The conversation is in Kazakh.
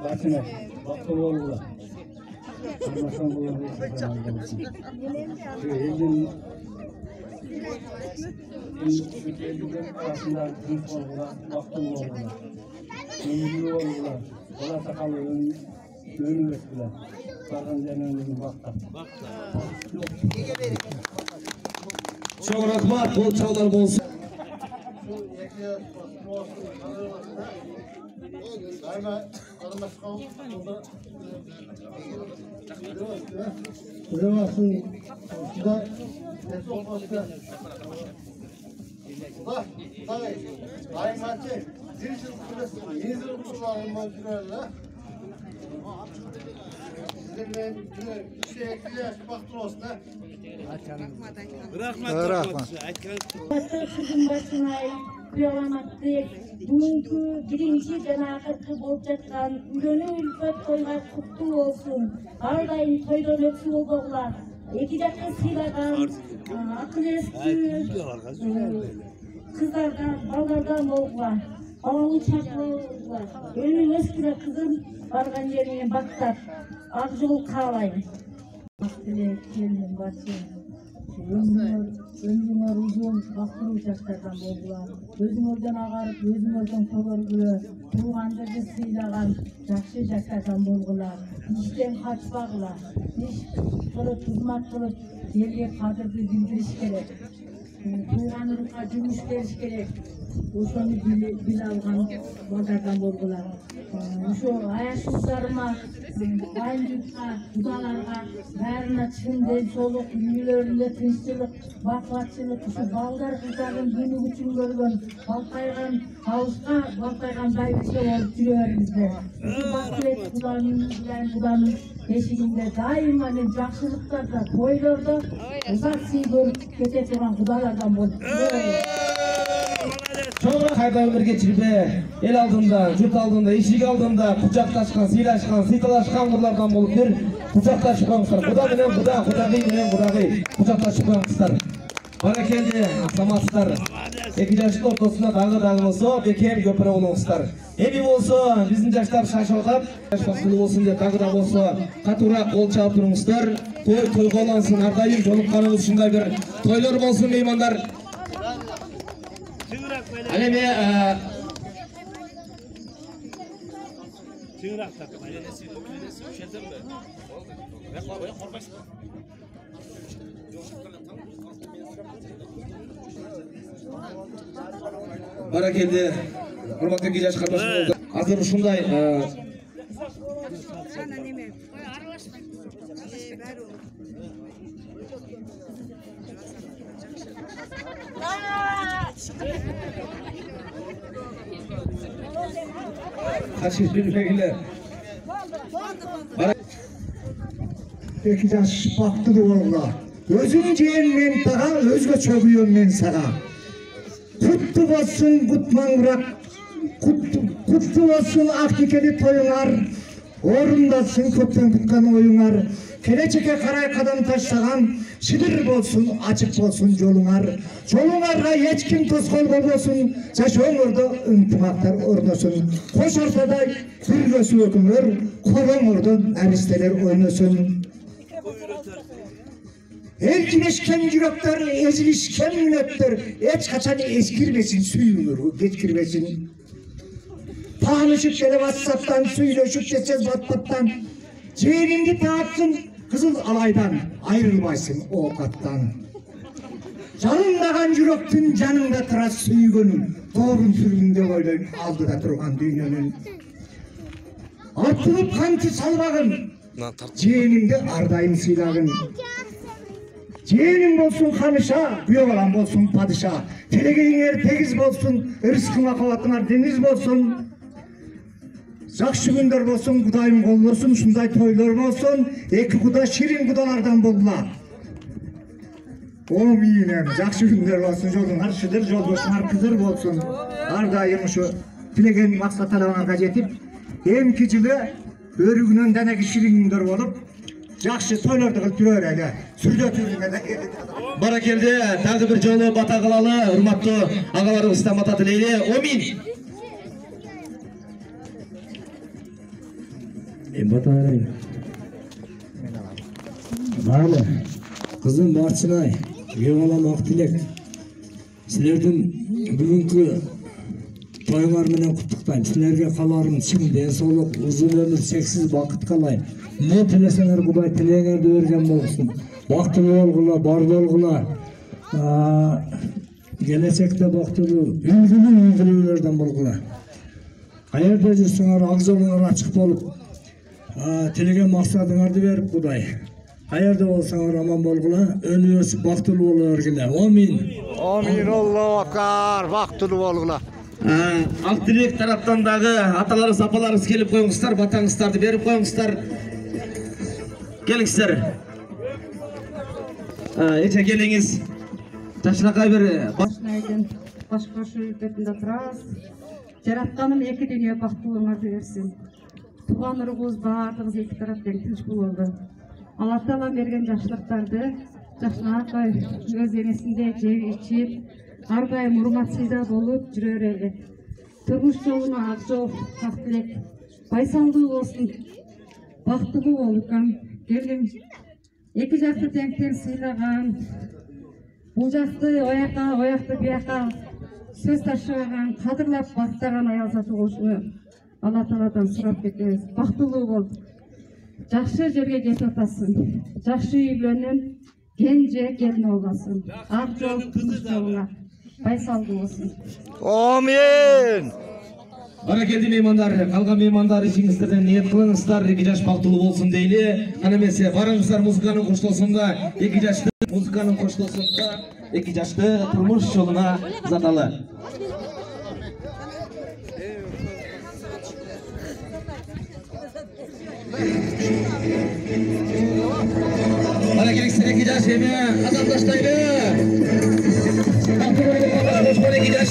Batına, bakı oldular. Anlaşan bulunduğu elden arasında büyük oldular, bakı oldular. Ömürlü oldular. Ola sakalının önü ettiler. Bakın cennetin bakta. Çok rahmat, bol çağlar bolsun. Kuramazsın. Şurada Kızın başına kıyalamattık. Bugünkü birinci janagı болып жатқан үйлену үлфет тойға құтты болсын. Ардайым тойдан өтсін болғылар. Екі жаққа сыйлаған ақыл ескі қыздардан, балдардан болғылар. Балалы шақылы болғылар. Өнің өскілі қызын барған жеріне бақтап, ақ жол қалайын. Келін басы. Ömrüңөр uzun, бактыруу жаштардан болгула. Өзүңөрдөн агарып, өзүңөрдөн көгөргүлө, туугандарды сыйлаган жакшы жаштардан болгула. Иштен качпагыла. Иш кылып, кызмат кылып, элге кадырды билдириш керек. Тууган урукка жумуш бериш керек. Ошону биле алган балдардан болгула. Ошо аяшчыларыма, айымчылыкка, кудаларга баарына чын ден соолук, үйлөрүндө тынччылык, бакубатчылык, ушу балдар кыздардын күнү үчүн көргөн, балкайган табышка балкайган байбиче болуп жүрө бериңиздер. Ушу бакыт Куданын эшигинде дайыма мен жакшылыктарда, тойлордо узак сый көрүп кете турган кудалардан болуп Çoğuna kayda ömür geçirbe, el aldığında, yurt aldığında, eşik aldığında, kucaklaşkan, sıylaşkan, sıytalaşkan kızlardan bolup bir kucaklaşkan kızlar. Kuda menen kuda, kudagı menen kudagı, kucaklaşkan kızlar. Bana geldi, samatsızlar. 2 yaşlı ortasında dağı olsa, bekem köpüre olan kızlar. Emin olsa, bizim yaşlar şaşırkap, yaşmasılı olsun diye dağı olsa, katura kol çalıp durmuşlar. Toy olansın, ardayım, jolup kanımız şunday bir toylar olsun meymanlar. Aleme bara keldi. Hurmatli gijaş katnaşma oldu. Hazır ушундай Kaçış bilmegiler. Iki yaş baktı doğrular. Özün ceyen men tağa, özge çöbüyon men sağa. Kutlu olsun kutman bırak. Kutlu olsun aktikeli toyunar. Orundasın köpten kutkan oyunar. Kelecek'e karay kadam taşlagan. Şidir bolsun, açık bolsun joluңар. Joluңарга hiç kim toskol bolbosun. Жашооңордо ынтымактар орносун. Кош ортада күргөсү өкүңөр, колоңордон аристелер ойносун. Elkileşken yürekler, ezilişken minetler, hiç kaçan eskirmesin, suyunur, geçkirmesin. Tanışıp gele WhatsApp'tan, söyleşip geçeceğiz WhatsApp'tan. Ciğerini dağıtsın, kızıl alaydan, ayrılmaysın o kattan. Canındagan yürektün canında tıras süygünün, doğrun sürgünde koylayın, aldıda durgan dünyanın. Artılıp kantı salvagın, ciğenimde ardayım silagın. Ciğenim bolsun hanışa, büyövalan bolsun padişa. Telegeğinler tegiz bolsun, rızkıma kavatlar deniz bolsun. Жақсы күндер болсын, Құдайым қолдосын, шундай тойлар болсын, екі құда ширин құдалардан болла. Оминем, жақсы күндер болсын, жолыңар шыдыр, жолдошыңар кызыр болсын. Ардайым şu тілеген мақсаттарыңарға жетіп, эмки жылы өрігінен дәнеки ширин күндер болып, Жақсы тойларды қылып жүрер әлі. Сүрдетуіне. Баракелді, тағы бір жолы бата қылалы, ұрматты ағаларымыздан бата тілейлі. Омин. Бата арайын. Барлы, қызым Баршынай, еғалам ақтылек. Сілердің бүгінгі тойғар менен құттықтайым. Сілерге қаларым шын денсаулық, ұзын өмір, шексіз бақыт қалайым. Не тілесеңер Құдай тілеңерді өрген болсын. Бақтылы болғыла, бар болғыла. Келешекте бақтылы, үлгілерден болғыла. Қайерде жүрсіңер, ақ жолыңар ашық болып, тілеген мақсатыңарды беріп Құдай. Қайерде болсаңар аман болғыла, өні өсіп бақтылы болу өргіле. Амин. Amin Allahu Akbar, vaxtını bolğula. Ақтілек тараптан дағы аталарыз, апаларыз келіп қойыңыздар, батаңыздарды беріп қойыңыздар. Келіңіздер. Ете келіңіз. Жашынақай бір... Башынайдың башқашы өлкетінде тұрас. Жаратқаным екі дүние бақтылығыңарды берсін. Туған ұрғыз бардыңыз екі тараптен тыныш болды. Алла Тағала берген жақсылықтарды Жашынақай өз енесінде жеп ішіп, әрдайым ұрматсызда болып жүрер еді. Тұрмыш жолына ақ жол, ақ тілек, байсалды болсын, бақтылы болған, келген екі жақты теңтен сыйлаған, бұл жақты ояқты бияқа сөз ташыған, қадырлап бақтаған аялзаты болшыны Алла Тағаладан сұрап кетеміз. Бақтылы бол, жақшы жерге кет отасың, жақшы үйленін, Gence gelin olmasın. Ақ жол тұрмыш жолына байсалды болсын. Amin. Баракелді меймандар, қалған меймандар ішіңіздерден ниет қылыңыздар, екі жаш бақтылы болсын дейлі. Анамесе, барыңыздар музыканың қоштосында, екі жашты музыканың қоштосында, екі жашты тұрмыш жолына заталы. Баракеліксіздер екі жаш еме, азамдаштайды. Бақтылы болуға қош бол екі жаш.